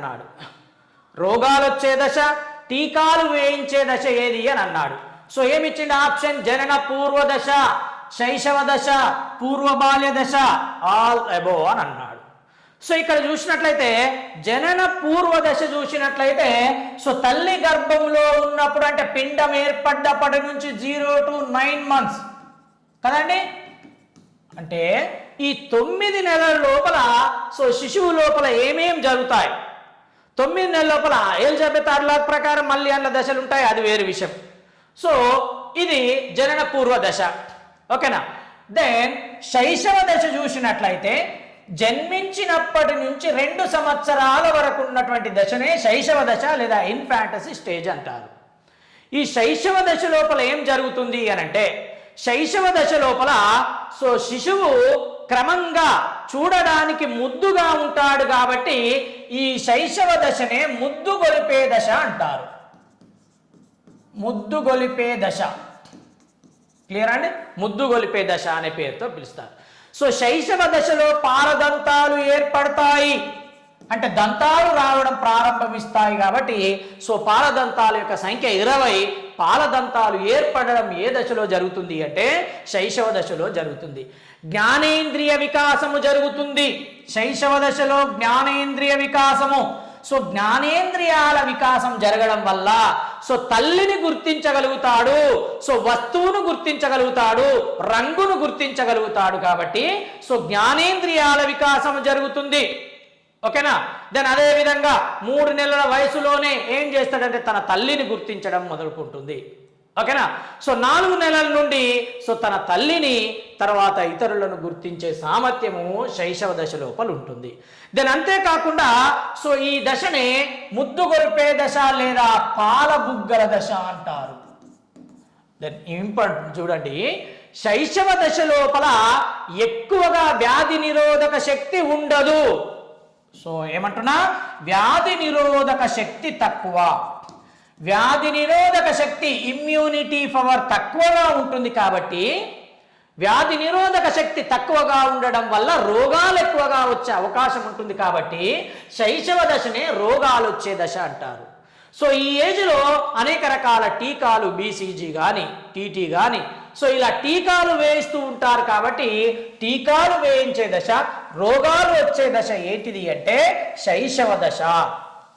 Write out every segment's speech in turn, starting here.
అన్నాడు. రోగాలు వచ్చే దశ, టీకాలు వేయించే దశ ఏది అని అన్నాడు. సో ఏమిచ్చింది ఆప్షన్? జనన పూర్వ దశ, శైశవ దశ, పూర్వ బాల్య దశ, ఆల్ అబోవ్ అని అన్నాడు. సో ఇక్కడ చూసినట్లయితే జనన పూర్వ దశ చూసినట్లయితే సో తల్లి గర్భంలో ఉన్నప్పుడు అంటే పిండం ఏర్పడ్డప్పటి నుంచి 0 to 9 months కదండి. అంటే ఈ 9 నెలల లోపల సో శిశువు లోపల ఏమేం జరుగుతాయి? 9 నెలల లోపల ఎలిజబెత్ అర్లాక్ ప్రకారం మళ్ళీ అందులో దశలు ఉంటాయి, అది వేరు విషయం. సో ఇది జనన పూర్వ దశ, ఓకేనా. దెన్ శైశవ దశ చూసినట్లయితే జన్మించినప్పటి నుంచి 2 సంవత్సరాల వరకు ఉన్నటువంటి దశనే శైశవ దశ లేదా ఇన్ఫాంటసీ స్టేజ్ అంటారు. ఈ శైశవ దశ లోపల ఏం జరుగుతుంది అని అంటే శైశవ దశ లోపల సో శిశువు క్రమంగా చూడడానికి ముద్దుగా ఉంటాడు కాబట్టి ఈ శైశవ దశనే ముద్దు గొలిపే దశ అంటారు. ముద్దు గొలిపే దశ, క్లియర్ అండి? ముద్దు గొలిపే దశ అనే పేరుతో పిలుస్తారు. సో శైశవ దశలో పాలదంతాలు ఏర్పడతాయి అంటే దంతాలు రావడం ప్రారంభమిస్తాయి కాబట్టి సో పాలదంతాల యొక్క సంఖ్య 20. పాలదంతాలు ఏర్పడడం ఏ దశలో జరుగుతుంది అంటే శైశవ దశలో జరుగుతుంది. జ్ఞానేంద్రియ వికాసము జరుగుతుంది శైశవ దశలో. జ్ఞానేంద్రియ వికాసము, సో జ్ఞానేంద్రియాల వికాసం జరగడం వల్ల సో తల్లిని గుర్తించగలుగుతాడు, సో వస్తువును గుర్తించగలుగుతాడు, రంగును గుర్తించగలుగుతాడు. కాబట్టి సో జ్ఞానేంద్రియాల వికాసం జరుగుతుంది, ఓకేనా. దెన్ అదే విధంగా 3 నెలల వయసులోనే ఏం చేస్తాడంటే తన తల్లిని గుర్తించడం మొదలుకుంటుంది, ఓకేనా. సో 4 నెలల నుండి సో తన తల్లిని తర్వాత ఇతరులను గుర్తించే సామర్థ్యము శైశవ దశ లోపల ఉంటుంది. దెన్ అంతేకాకుండా సో ఈ దశనే ముద్దు గొలిపే దశ లేదా పాలబుగ్గల దశ అంటారు. దెన్ ఇంపార్టెంట్ చూడండి, శైశవ దశ లోపల ఎక్కువగా వ్యాధి నిరోధక శక్తి ఉండదు. సో ఏమంటున్నా, వ్యాధి నిరోధక శక్తి తక్కువ. వ్యాధి నిరోధక శక్తి ఇమ్యూనిటీ పవర్ తక్కువగా ఉంటుంది కాబట్టి వ్యాధి నిరోధక శక్తి తక్కువగా ఉండడం వల్ల రోగాలు ఎక్కువగా వచ్చే అవకాశం ఉంటుంది కాబట్టి శైశవ దశనే రోగాలు వచ్చే దశ అంటారు. సో ఈ ఏజ్లో అనేక రకాల టీకాలు BCG కానీ TT కానీ సో ఇలా టీకాలు వేయిస్తూ ఉంటారు కాబట్టి టీకాలు వేయించే దశ, రోగాలు వచ్చే దశ ఏంటిది అంటే శైశవ దశ.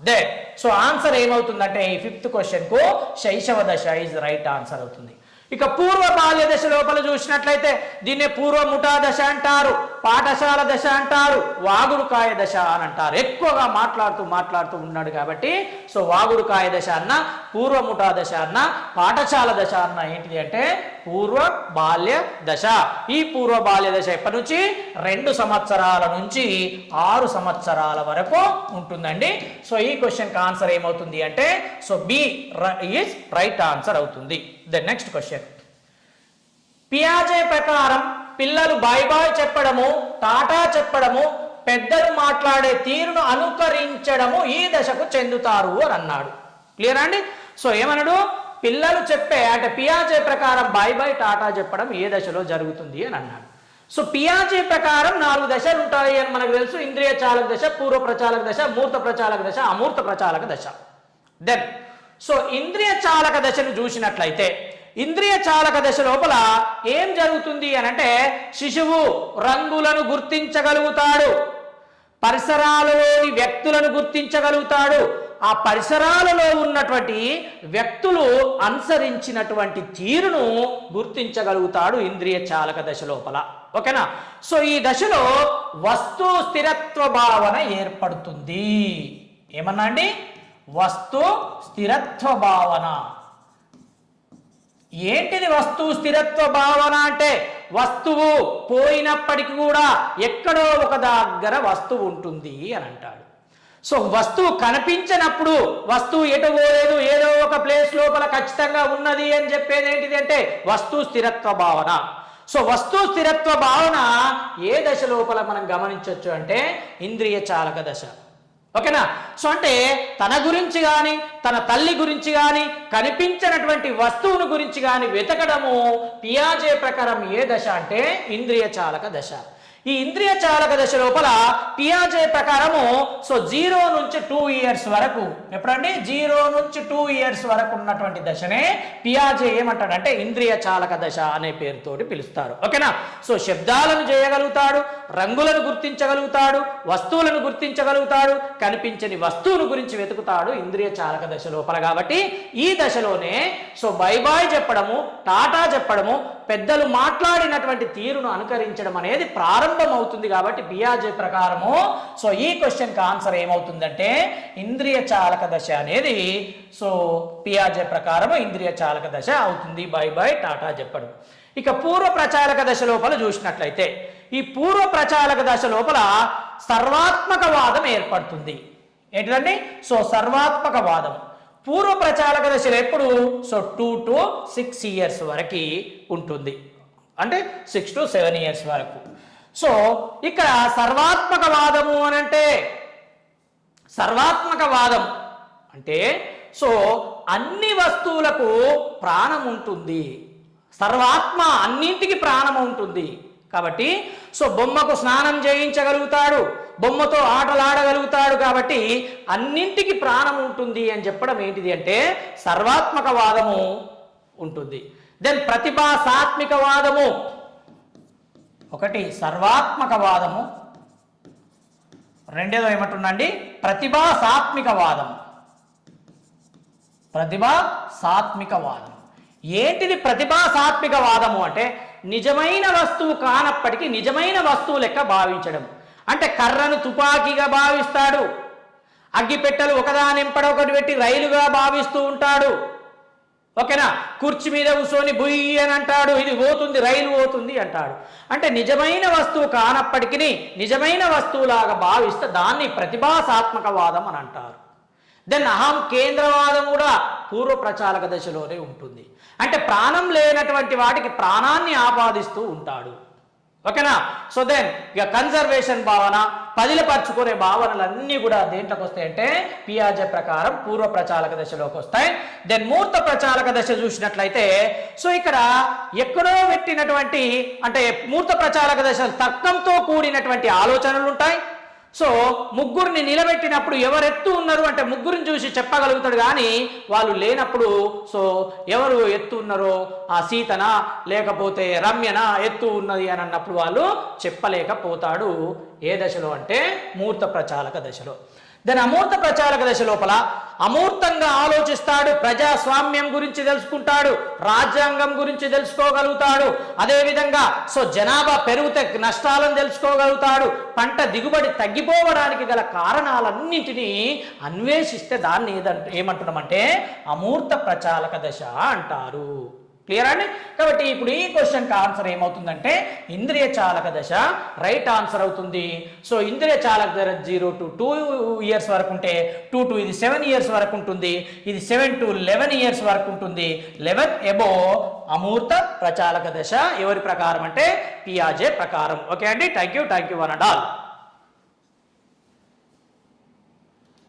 దే సో ఆన్సర్ ఏమవుతుందంటే ఈ 5th క్వశ్చన్కు శైశవ దశ ఈజ్ రైట్ ఆన్సర్ అవుతుంది. ఇక పూర్వ బాల్య దశ లోపల చూసినట్లయితే దీన్నే పూర్వ ముఠా దశ అంటారు, పాఠశాల దశ అంటారు, వాగుడుకాయ దశ అని అంటారు. ఎక్కువగా మాట్లాడుతూ ఉన్నాడు కాబట్టి సో వాగుడుకాయ దశ అన్న, పూర్వ ముఠా దశ అన్న, పాఠశాల దశ అన్న ఏంటిది అంటే పూర్వ బాల్య దశ. ఈ పూర్వ బాల్య దశ ఎప్పటి నుంచి 2 సంవత్సరాల నుంచి 6 సంవత్సరాల వరకు ఉంటుందండి. సో ఈ క్వశ్చన్కి ఆన్సర్ ఏమవుతుంది అంటే so B is right answer అవుతుంది. ద నెక్స్ట్ క్వశ్చన్, పియాజే ప్రకారం పిల్లలు బాయ్ బాయ్ చెప్పడము, టాటా చెప్పడము, పెద్దలు మాట్లాడే తీరును అనుకరించడము ఈ దశకు చెందుతారు అని అన్నాడు. క్లియర్ అండి? సో ఏమన్నాడు, పిల్లలు చెప్పే అంటే పియాజే ప్రకారం బాయ్ బాయ్ టాటా చెప్పడం ఏ దశలో జరుగుతుంది అని అన్నాడు. సో పియాజే ప్రకారం 4 దశలు ఉంటాయి అని మనకు తెలుసు. ఇంద్రియ చాలక దశ, పూర్వ ప్రచాలక దశ, మూర్త ప్రచాలక దశ, అమూర్త ప్రచాలక దశ. దెన్ సో ఇంద్రియ చాలక దశను చూసినట్లయితే ఇంద్రియ చాలక దశ లోపల ఏం జరుగుతుంది అని అంటే శిశువు రంగులను గుర్తించగలుగుతాడు, పరిసరాలలోని వ్యక్తులను గుర్తించగలుగుతాడు, ఆ పరిసరాలలో ఉన్నటువంటి వ్యక్తులు అనుసరించినటువంటి తీరును గుర్తించగలుగుతాడు ఇంద్రియ చాలక దశ లోపల, ఓకేనా. సో ఈ దశలో వస్తు స్థిరత్వ భావన ఏర్పడుతుంది. ఏమన్నా అండి, వస్తు స్థిరత్వ భావన. ఏంటిది వస్తు స్థిరత్వ భావన అంటే వస్తువు పోయినప్పటికీ కూడా ఎక్కడో ఒక దగ్గర వస్తువు ఉంటుంది అని అంటాడు. సో వస్తువు కనిపించినప్పుడు వస్తువు ఎటు పోలేదు, ఏదో ఒక ప్లేస్ లోపల ఖచ్చితంగా ఉన్నది అని చెప్పేది ఏంటిది అంటే వస్తు స్థిరత్వ భావన. సో వస్తు స్థిరత్వ భావన ఏ దశ లోపల మనం గమనించవచ్చు అంటే ఇంద్రియ చాలక దశ, ఓకేనా. సో అంటే తన గురించి కానీ తన తల్లి గురించి కానీ కనిపించినటువంటి వస్తువును గురించి కానీ వెతకడము పియాజే ప్రకారం ఏ దశ అంటే ఇంద్రియ చాలక దశ. ఈ ఇంద్రియ చాలక దశ లోపల పియాజే ప్రకారము సో 0 నుంచి 2 ఇయర్స్ వరకు, ఎప్పుడండి 0 నుంచి 2 ఇయర్స్ వరకు ఉన్నటువంటి దశనే పియాజే ఏమంటాడంటే ఇంద్రియ చాలక దశ అనే పేరుతోటి పిలుస్తారు. ఓకేనా? సో శబ్దాలను చేయగలుగుతాడు, రంగులను గుర్తించగలుగుతాడు, వస్తువులను గుర్తించగలుగుతాడు, కనిపించని వస్తువును గురించి వెతుకుతాడు ఇంద్రియ చాలక దశ లోపల. కాబట్టి ఈ దశలోనే సో బై బాయ్ చెప్పడము, టాటా చెప్పడము, పెద్దలు మాట్లాడినటువంటి తీరును అనుకరించడం అనేది ప్రారంభమవుతుంది. కాబట్టి పియాజే ప్రకారము సో ఈ క్వశ్చన్కి ఆన్సర్ ఏమవుతుందంటే ఇంద్రియ చాలక దశ అనేది సో పియాజే ప్రకారము ఇంద్రియ చాలక దశ అవుతుంది. బై బై టాటా చెప్పడం. ఇక పూర్వ ప్రచాలక దశ లోపల చూసినట్లయితే ఈ పూర్వ ప్రచాలక దశ లోపల సర్వాత్మక వాదం ఏర్పడుతుంది. ఏంటండి? సో సర్వాత్మక వాదం పూర్వ ప్రచాలక దశలో ఎప్పుడు సో 2 to 6 ఇయర్స్ వరకు ఉంటుంది, అంటే 6 to 7 ఇయర్స్ వరకు. సో ఇక్కడ సర్వాత్మక వాదము అని అంటే సర్వాత్మక వాదం అంటే సో అన్ని వస్తువులకు ప్రాణం ఉంటుంది, సర్వాత్మ అన్నింటికి ప్రాణం ఉంటుంది. కాబట్టి సో బొమ్మకు స్నానం చేయించగలుగుతాడు, బొమ్మతో ఆటలాడగలుగుతాడు, కాబట్టి అన్నింటికి ప్రాణం ఉంటుంది అని చెప్పడం ఏంటిది అంటే సర్వాత్మక వాదము ఉంటుంది. దెన్ ప్రతిభాసాత్మిక వాదము, ఒకటి సర్వాత్మక వాదము, రెండేదో ఏమంటుందండి ప్రతిభాసాత్మిక వాదము. ప్రతిభాసాత్మిక వాదం ఏంటిది? ప్రతిభాసాత్మిక వాదము అంటే నిజమైన వస్తువు కానప్పటికీ నిజమైన వస్తువు లెక్క భావించడం. అంటే కర్రను తుపాకీగా భావిస్తాడు, అగ్గిపెట్టెలు ఒకదానింపడ ఒకటి పెట్టి రైలుగా భావిస్తూ ఉంటాడు. ఓకేనా? కుర్చీ మీద కూర్చొని బుయ్యి అని అంటాడు, ఇది పోతుంది రైలు పోతుంది అంటాడు. అంటే నిజమైన వస్తువు కానప్పటికీ నిజమైన వస్తువులాగా భావిస్తే దాన్ని ప్రతిభాసాత్మక వాదం అని అంటారు. దెన్ అహం కేంద్రవాదం కూడా పూర్వ ప్రచాలక దశలోనే ఉంటుంది. అంటే ప్రాణం లేనటువంటి వాటికి ప్రాణాన్ని ఆపాదిస్తూ ఉంటాడు. ఓకేనా? సో దెన్ ఇక కన్జర్వేషన్ భావన, పదిలపరుచుకునే భావనలన్నీ కూడా దేంట్లోకి వస్తాయంటే పియాజే ప్రకారం పూర్వ ప్రచాలక దశలోకి వస్తాయి. దెన్ మూర్త ప్రచాలక దశ చూసినట్లయితే సో ఇక్కడ ఎక్కడో పెట్టినటువంటి అంటే మూర్త ప్రచాలక దశ తర్కంతో కూడినటువంటి ఆలోచనలు ఉంటాయి. సో ముగ్గురిని నిలబెట్టినప్పుడు ఎవరెత్తు ఉన్నారు అంటే ముగ్గురిని చూసి చెప్పగలుగుతాడు, కానీ వాళ్ళు లేనప్పుడు సో ఎవరు ఎత్తు ఉన్నారో ఆ సీతనా లేకపోతే రమ్యనా ఎత్తు ఉన్నది అని అన్నప్పుడు వాళ్ళు చెప్పలేకపోతాడు. ఏ దశలో అంటే మూర్త ప్రచాలక దశలో. దాని అమూర్త ప్రచాలక దశ లోపల అమూర్తంగా ఆలోచిస్తాడు, ప్రజాస్వామ్యం గురించి తెలుసుకుంటాడు, రాజ్యాంగం గురించి తెలుసుకోగలుగుతాడు, అదేవిధంగా సో జనాభా పెరుగుతే నష్టాలను తెలుసుకోగలుగుతాడు, పంట దిగుబడి తగ్గిపోవడానికి గల కారణాలన్నింటినీ అన్వేషిస్తే దాన్ని ఏమంటున్నామంటే అమూర్త ప్రచాలక దశ అంటారు. క్లియర్ అండి? కాబట్టి ఇప్పుడు ఈ క్వశ్చన్కి ఆన్సర్ ఏమవుతుందంటే ఇంద్రియ చాలక దశ రైట్ ఆన్సర్ అవుతుంది. సో ఇంద్రియ చాలక దశ 0 to 2 ఇయర్స్ వరకు ఉంటే 2 to ఇది 7 ఇయర్స్ వరకు ఉంటుంది, ఇది 7 to 11 ఇయర్స్ వరకు ఉంటుంది. 11 ఎబో అమూర్త ప్రచాలక దశ ఎవరి ప్రకారం అంటే పియాజే ప్రకారం. ఓకే అండి, thank you one and all.